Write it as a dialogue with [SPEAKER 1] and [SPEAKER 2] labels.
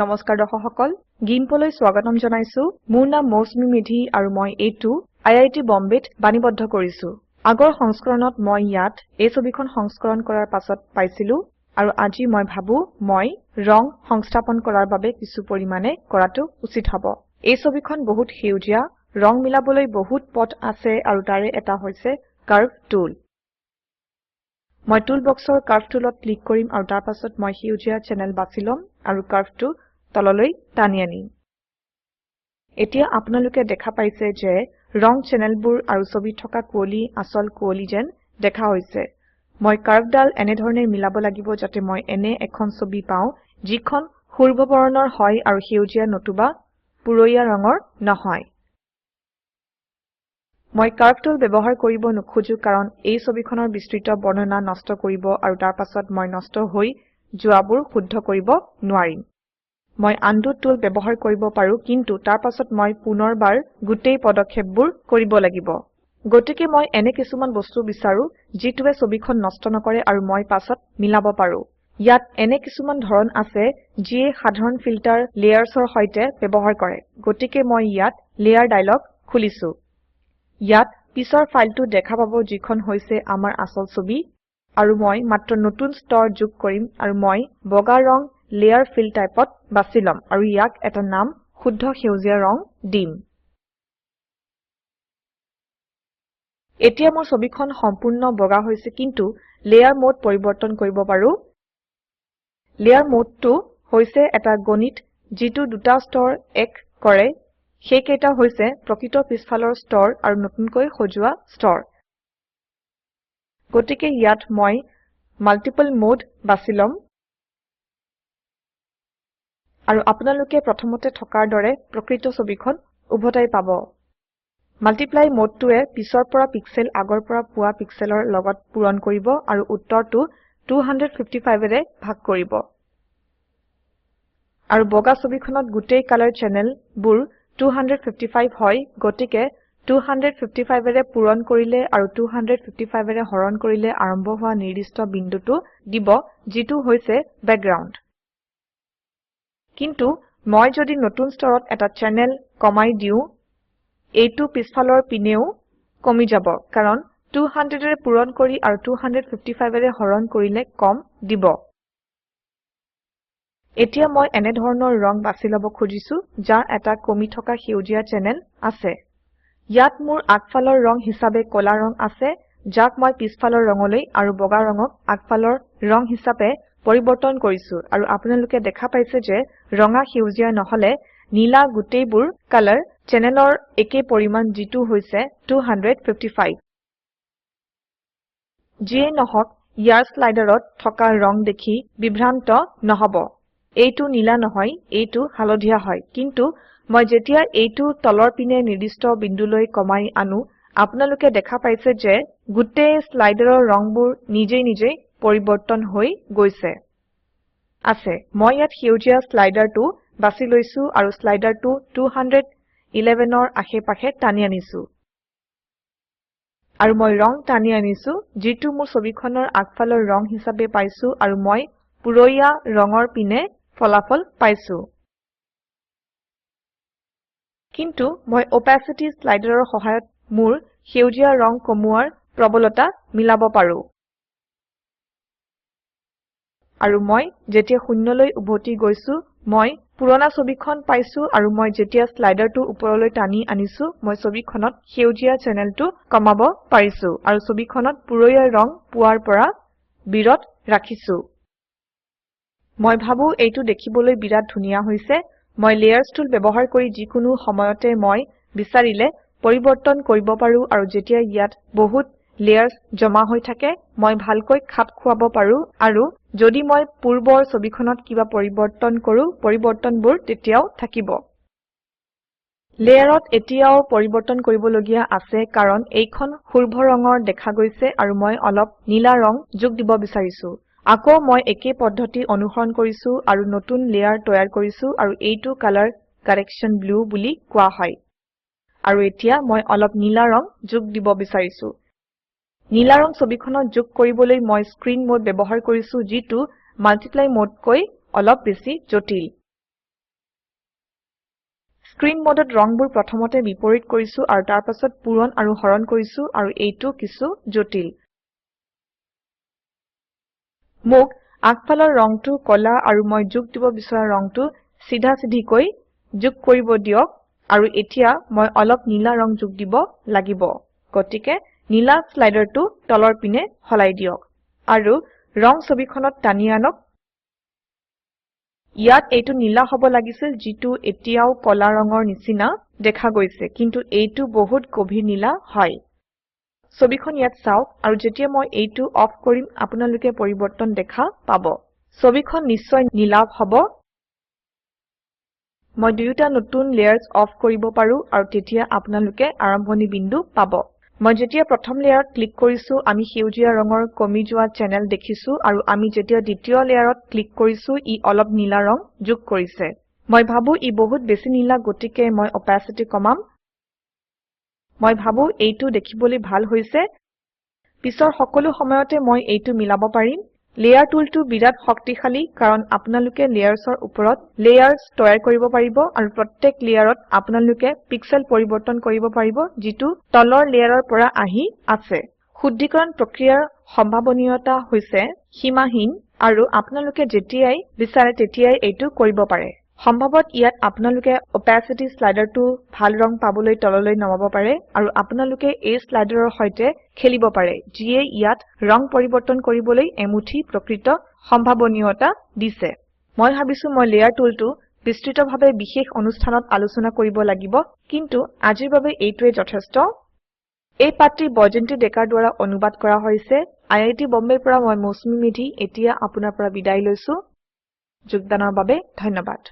[SPEAKER 1] নমস্কাৰ দৰ্শক সকল গিম্পলৈ স্বাগতম জনাইছো মোৰ নাম মৌচুমী মেধি আৰু মই এইটো আইআইটি বম্বেত বাণীবদ্ধ কৰিছো আগৰ সংস্কৰণত মই ইয়াত এই ছবিখন সংস্কৰণ কৰাৰ পাছত পাইছিলো আৰু আজি মই ভাবো মই ৰং সংস্থাপন কৰাৰ বাবে কিছু পৰিমাণে কৰাটো উচিত হ'ব এই ছবিখন বহুত সেউজীয়া ৰং মিলাবলৈ বহুত পথ আছে আৰু তাৰে এটা হৈছে কাৰ্ভ টুল মই টুল বক্সৰ কাৰ্ভ টুলত ক্লিক কৰিম আৰু তাৰ পাছত মই সেউজীয়া চেনেল বাছি লম আৰু কাৰ্ভটো তললৈ টানি আনিম এতিয়া আপোনালোকে দেখা পাইছে যে ৰং চেনেলবোৰ আৰু ছবি থকা কুঁৱলী আসল কুঁৱলী যেন দেখা হৈছে মই কাৰ্ভডাল এনে ধৰণে মিলাব লাগিব যাতে মই এনে এখন ছবি পাওঁ যিখন পূৰ্ব বৰণৰ হয় আৰু সেউজীয়া নতুবা পুৰৈয়া ৰঙৰ নহয় মই কাৰ্ভ টুল ব্যৱহাৰ কৰিব নোখোজো কাৰণ এই ছবিখনৰ বিস্তৃত বৰ্ণনা নষ্ট কৰিব আৰু তাৰ পাছত মই নষ্ট হৈ যোৱাবোৰ শুদ্ধ কৰিব নোৱাৰিম মই আনডু টুল ব্যৱহাৰ কৰিব পাৰো কিন্তু তাৰ পাছত মই পুনৰবাৰ গোটেই পদক্ষেপবোৰ কৰিব লাগিব গতিকে মই এনে কিছুমান বস্তু বিচাৰো যিটোৱে ছবিখন নষ্ট নকৰে আৰু মই পাছত মিলাব পাৰো ইয়াত এনে কিছুমান ধৰণ আছে যিয়ে সাধাৰণ ফিল্টাৰ লেয়াৰ্ছৰ সৈতে ব্যৱহাৰ কৰে গতিকে মই ইয়াত লেয়াৰ ডায়লগ খুলিছো ইয়াত পিছৰ ফাইলটো দেখা পাব যিখন হৈছে আমাৰ আসল ছবি আৰু মই মাত্ৰ নতুন স্তৰ যোগ কৰিম আৰু মই বগা ৰং লেয়াৰ ফিল টাইপত বাছি লম আৰু ইয়াক এটা নাম শুদ্ধ সেউজীয়া ৰং দিম এতিয়া মোৰ ছবিখন সম্পূৰ্ণ বগা হৈছে কিন্তু লেয়াৰ মোড পৰিৱৰ্তন কৰিব পাৰো লেয়াৰ মোডটো হৈছে এটা গণিত যিটো দুটা স্তৰ এক কৰে সেইকেইটা হৈছে প্ৰকৃত পিছফালৰ স্তৰ আৰু নতুনকৈ সজোৱা স্তৰ গতিকে ইয়াত মই মাল্টিপল মোড বাছি লম আৰু আপোনালোকে প্ৰথমতে থকাৰ দৰে প্ৰকৃত ছবিখন উভতাই পাব মাল্টিপ্লাই মোডটোৱে পিছৰ পৰা পিক্সেল আগৰ পৰা পোৱা পিক্সেলৰ লগত পূৰণ কৰিব আৰু উত্তৰটো 255ৰে ভাগ কৰিব আৰু বগা ছবিখনত গোটেই কালাৰ চেনেলবোৰ 255 হয় গতিকে 255ৰে পূৰণ কৰিলে আৰু 255ৰে হৰণ কৰিলে আৰম্ভ হোৱা নিৰ্দিষ্ট বিন্দুটো দিব যিটো হৈছে বেকগ্ৰাউণ্ড কিন্তু মই যদি নতুন স্তৰত এটা চেনেল কমাই দিও এইটো পিছফালৰ পিনেও কমি যাব কাৰণ 200ৰে পূৰণ কৰি আৰু 255ৰে হৰণ কৰিলে কম দিব এতিয়া মই এনে ধৰণৰ ৰং বাছি ল'ব খুজিছো যাৰ এটা কমি থকা সেউজীয়া চেনেল আছে ইয়াত মোৰ আগফালৰ ৰং হিচাপে কলা ৰং আছে যাক মই পিছফালৰ ৰঙলৈ আৰু বগা ৰঙক আগফালৰ ৰং হিচাপে পৰিৱৰ্তন কৰিছো আৰু আপোনালোকে দেখা পাইছে যে ৰঙা সেউজীয়া নহলে নীলা গোটেইবোৰ কালাৰ চেনেলৰ একে পৰিমাণ যিটো হৈছে 255 যিয়ে নহওক ইয়াৰ স্লাইডাৰত থকা ৰং দেখি বিভ্ৰান্ত নহব এইটো নীলা নহয় এইটো হালধীয়া হয় কিন্তু মই যেতিয়া এইটো তলৰ পিনে নিৰ্দিষ্ট বিন্দুলৈ কমাই আনো আপোনালোকে দেখা পাইছে যে গোটেই স্লাইডাৰৰ ৰংবোৰ নিজেই পৰিৱৰ্তন হৈ গৈছে আছে মই ইয়াত সেউজীয়া স্লাইডাৰটো বাছি লৈছো আৰু স্লাইডাৰটো 211ৰ আশে-পাশে টানি আনিছো আৰু মই ৰং টানি আনিছো যিটো মোৰ ছবিখনৰ আগফালৰ ৰং হিচাপে পাইছো আৰু মই পুৰৈয়া ৰঙৰ পিনে ফলাফল পাইছো কিন্তু মই অপাচিটি স্লাইডাৰৰ সহায়ত মোৰ সেউজীয়া ৰং কমোৱাৰ প্ৰবলতা মিলাব পাৰো আৰু মই যেতিয়া শূন্যলৈ উভতি গৈছো মই পুৰণা ছবিখন পাইছো আৰু মই যেতিয়া স্লাইডাৰটো ওপৰলৈ টানি আনিছো মই ছবিখনত সেউজীয়া চেনেলটো কমাব পাৰিছো আৰু ছবিখনত পুৰৈয়া ৰং পোৱাৰ পৰা বিৰত ৰাখিছো মই ভাবো এইটো দেখিবলৈ বিৰাট ধুনীয়া হৈছে মই লেয়াৰ্ছ টুল ব্যৱহাৰ কৰি যিকোনো সময়তে মই বিচাৰিলে পৰিৱৰ্তন কৰিব পাৰো আৰু যেতিয়া ইয়াত বহুত লেয়াৰ্ছ জমা হৈ থাকে মই ভালকৈ খাপ খুৱাব পাৰো আৰু যদি মই পূৰ্বৰ ছবিখনত কিবা পৰিৱৰ্তন কৰো পৰিৱৰ্তনবোৰ তেতিয়াও থাকিব লেয়াৰত এতিয়াও পৰিৱৰ্তন কৰিবলগীয়া আছে কাৰণ এইখন পূৰ্ব ৰঙৰ দেখা গৈছে আৰু মই অলপ নীলা ৰং যোগ দিব বিচাৰিছো আকৌ মই একে পদ্ধতি অনুসৰণ কৰিছো আৰু নতুন লেয়াৰ তৈয়াৰ কৰিছো আৰু এইটো কালাৰ কাৰেকশ্যন ব্লু বুলি কোৱা হয় আৰু এতিয়া মই অলপ নীলা ৰং যোগ দিব বিচাৰিছো নীলা ৰং ছবিখনত যোগ কৰিবলৈ মই স্ক্ৰীন মোড ব্যৱহাৰ কৰিছো যিটো মাল্টিপ্লাই মোডকৈ অলপ বেছি জটিল স্ক্ৰীন মোডত ৰংবোৰ প্ৰথমতে বিপৰীত কৰিছো আৰু তাৰ পাছত পূৰণ আৰু হৰণ কৰিছো আৰু এইটো কিছু জটিল মোক আগফালৰ ৰংটো কলা আৰু মই যোগ দিব বিচৰা ৰংটো সিধা সিধিকৈ যোগ কৰিব দিয়ক আৰু এতিয়া মই অলপ নীলা ৰং যোগ দিব লাগিব গতিকে নীলা স্লাইডাৰটো তলৰ পিনে হলাই দিয়ক আৰু ৰং ছবিখনত টানি আনক ইয়াত এইটো নীলা হ'ব লাগিছিল যিটো এতিয়াও কলা ৰঙৰ নিচিনা দেখা গৈছে কিন্তু এইটো বহুত গভীৰ নীলা হয় ছবিখন ইয়াত চাওক আৰু যেতিয়া মই এইটো অফ কৰিম আপোনালোকে পৰিৱৰ্তন দেখা পাব ছবিখন নিশ্চয় নীলা হ'ব মই দুয়োটা নতুন লেয়াৰ্ছ অফ কৰিব পাৰো আৰু তেতিয়া আপোনালোকে আৰম্ভণি বিন্দু পাব মই যেতিয়া প্ৰথম লেয়াৰত ক্লিক কৰিছো আমি সেউজীয়া ৰঙৰ কমি যোৱা চেনেল দেখিছো আৰু আমি যেতিয়া দ্বিতীয় লেয়াৰত ক্লিক কৰিছো ই অলপ নীলা ৰং যোগ কৰিছে মই ভাবো ই বহুত বেছি নীলা গতিকে মই অপাচিটি কমাম মই ভাবো এইটো দেখিবলৈ ভাল হৈছে পিছৰ সকলো সময়তে মই এইটো মিলাব পাৰিম লেয়াৰ টুলটো বিৰাট শক্তিশালী কাৰণ আপোনালোকে লেয়াৰ্ছৰ ওপৰত লেয়াৰ্ছ তৈয়াৰ কৰিব পাৰিব আৰু প্ৰত্যেক লেয়াৰত আপোনালোকে পিক্সেল পৰিৱৰ্তন কৰিব পাৰিব যিটো তলৰ লেয়াৰৰ পৰা আহি আছে শুদ্ধিকৰণ প্ৰক্ৰিয়াৰ সম্ভাৱনীয়তা হৈছে সীমাহীন আৰু আপোনালোকে যেতিয়াই বিচাৰে তেতিয়াই এইটো কৰিব পাৰে সম্ভৱত ইয়াত আপোনালোকে অপাচিটি স্লাইডাৰটো ভাল ৰং পাবলৈ তললৈ নমাব পাৰে আৰু আপোনালোকে এই স্লাইডাৰৰ সৈতে খেলিব পাৰে যিয়ে ইয়াত ৰং পৰিৱৰ্তন কৰিবলৈ এমুঠি প্ৰকৃত সম্ভাৱনীয়তা দিছে মই ভাবিছো মই লেয়াৰ টুলটো বিস্তৃতভাৱে বিশেষ অনুষ্ঠানত আলোচনা কৰিব লাগিব কিন্তু আজিৰ বাবে এইটোৱে যথেষ্ট এই পাঠটি বৈজয়ন্তী ডেকাৰ দ্বাৰা অনুবাদ কৰা হৈছে আই বম্বেৰ পৰা মই মৌচুমী মেধি এতিয়া আপোনাৰ পৰা বিদায় লৈছো যোগদানৰ বাবে ধন্যবাদ